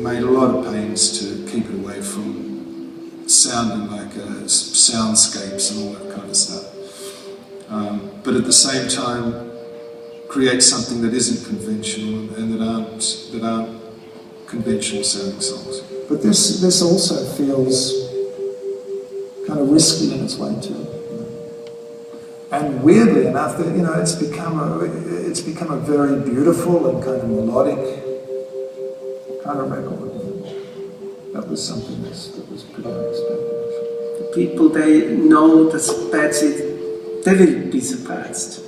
made a lot of pains to keep it away from sounding like soundscapes and all that kind of stuff. But at the same time, create something that isn't conventional and that aren't conventional sounding songs. But this also feels kind of risky in its way too. And weirdly enough, that it's become a very beautiful and kind of melodic kind of record. That was something that was pretty unexpected. The people, they know the Betsy, they will be surprised.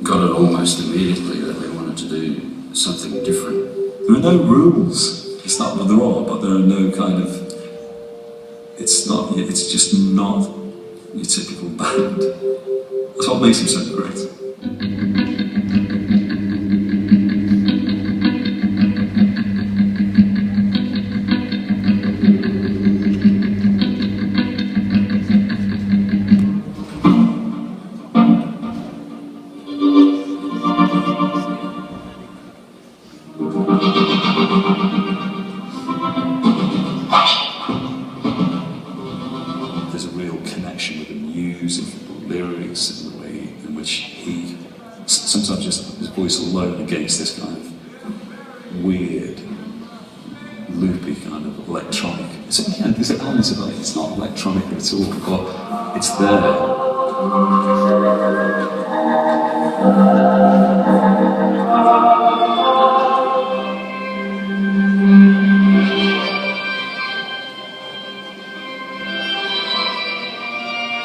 Got it almost immediately that they wanted to do something different. There are no rules. It's not that there are, but there are no kind of. It's just not your typical band. That's what makes him so great. There's a real connection with the music, the lyrics, and the way in which he, sometimes just his voice alone against this kind of weird, loopy kind of electronic. It's not electronic at all, but it's there.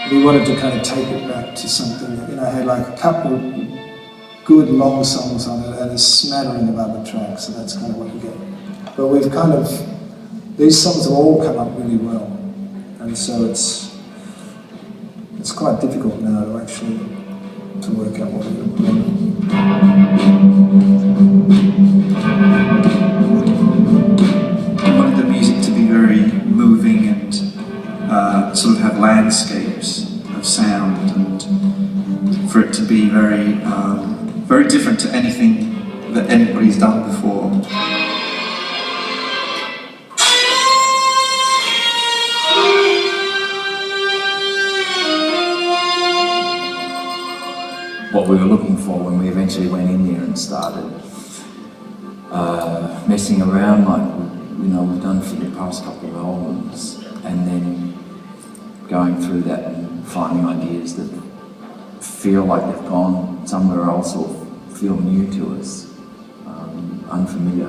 We wanted to kind of take it back to something that, had like a couple of good long songs on it and a smattering of other tracks, and that's kind of what we get. But we've kind of, these songs have all come up really well, and so it's quite difficult now to actually to work out what we're going to do. I wanted the music to be very moving and sort of have landscapes of sound, and for it to be very, very different to anything that anybody's done before. What we were looking for when we eventually went in there and started messing around like we've done for the past couple of albums, and then going through that and finding ideas that feel like they've gone somewhere else or feel new to us, unfamiliar.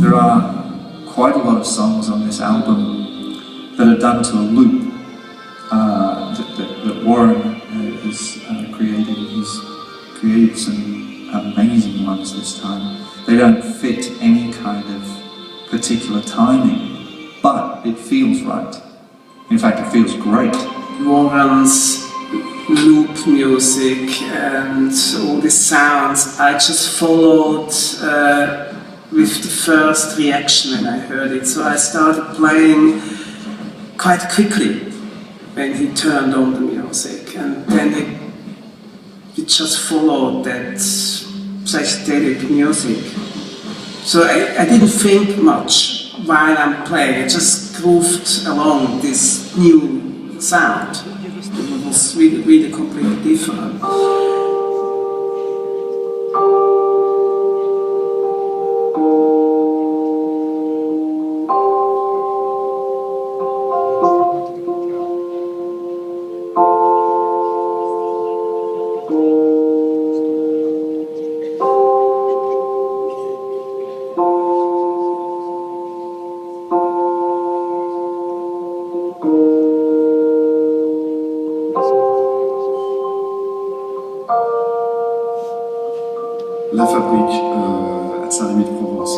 There are quite a lot of songs on this album that are done to a loop that Warren has created. He's created some amazing ones this time. They don't fit any kind of particular timing, but it feels right. In fact, it feels great. Warren's loop music and all the sounds, I just followed with the first reaction when I heard it. So I started playing quite quickly when he turned on the music, and then we just followed that psychedelic music. So I didn't think much while I'm playing, I just grooved along this new sound. It was really completely different. La Fabrique at Saint-Rémy-de-Provence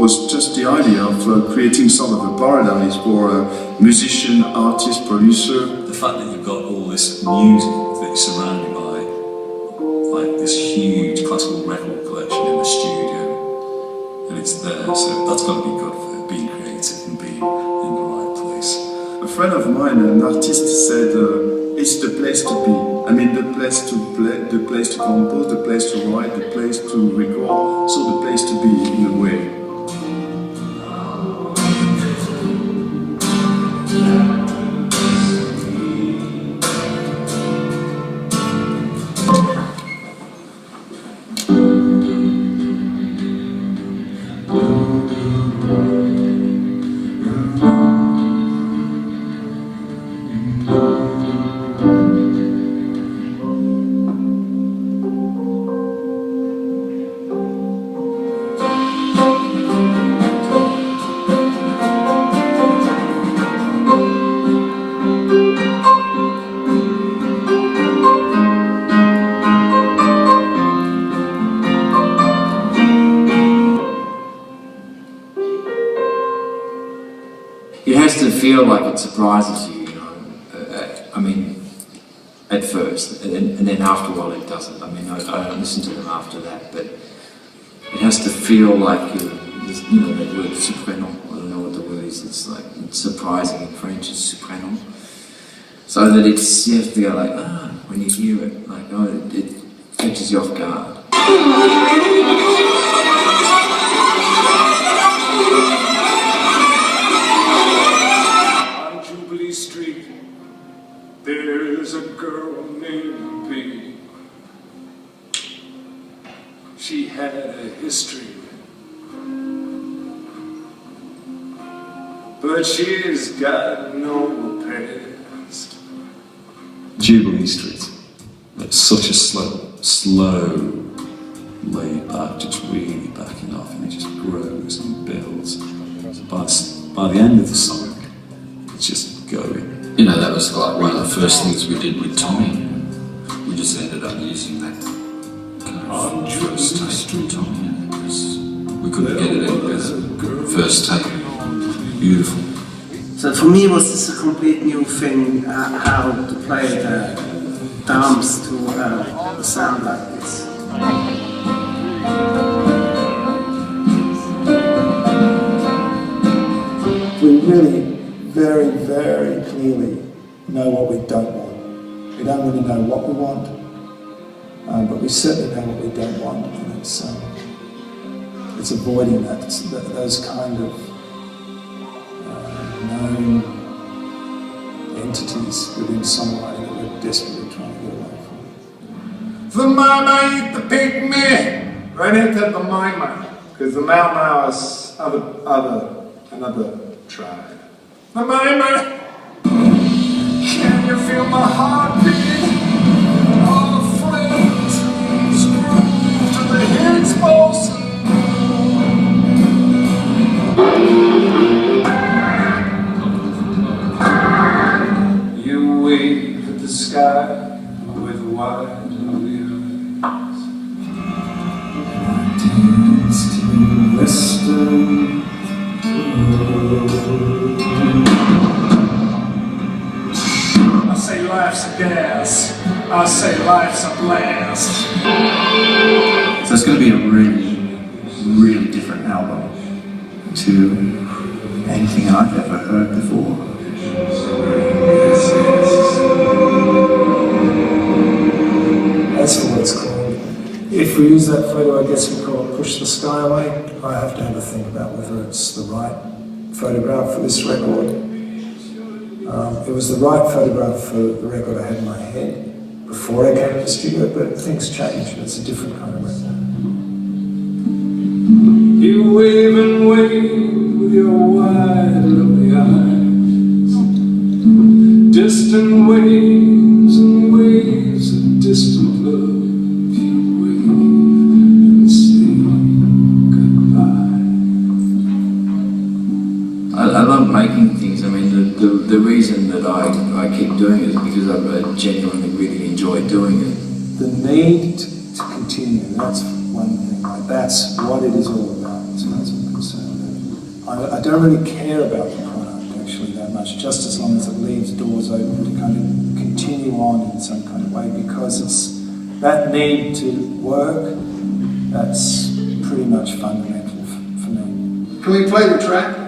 was just the idea of creating sort of a paradise for a musician, artist, producer. The fact that you've got all this music that you're surrounded by, like this huge classical record collection in the studio, and it's there, so that's got to be good for being friend of mine, an artist, said it's the place to be. I mean, the place to play, the place to compose, the place to write, the place to record, so the place to be in a way. It has to feel like it surprises you, you know. I mean, at first, and then after a while it doesn't. I mean, I don't listen to them after that, but it has to feel like you know that word surprenant. I don't know what the word is. It's like it's surprising in French. It's surprenant. So that it's you have to go like when you hear it, like it catches you off guard. Street, there's a girl named B. She had a history, but she's got no past. Jubilee Street. It's such a slow, laid back, just really backing off, and it just grows and builds. By the end of the song, it's just going. You know, that was like one of the first things we did with Tommy. We just ended up using that kind of first take from Tommy because we couldn't get it any better. First take, beautiful. So for me, was this a complete new thing, how to play the drums to a sound like this. We really very, very clearly know what we don't want. We don't really know what we want, but we certainly know what we don't want, and it's avoiding those kind of known entities within songwriting that we're desperately trying to get away from. The mama eat the pygmy, right into the mama, because the Mau Mau is another tribe. The mama, can you feel my heartbeat? All the flames screwed to the head's pulse. You wave at the sky with wide eyes. Dance to western I say life's a gas, I say life's a blast. So it's going to be a really, really different album to anything I've ever heard before. That's what it's called. If we use that photo, I guess we call it Push the Sky Away. I have to have a think about whether it's the right photograph for this record. It was the right photograph for the record I had in my head before I came to the studio, but things change and it's a different kind of record. You wave and wave with your wide lovely eyes. Distant waves and waves of distant love. You wave and say goodbye. I love making things. I mean, the reason that I keep doing it is because I genuinely really enjoy doing it. The need to continue, that's one thing. Like, that's what it is all about, as far as I'm concerned. I don't really care about the product actually that much, just as long as it leaves doors open to kind of continue on in some kind of way, because it's that need to work, that's pretty much fundamental for me. Can we play the track?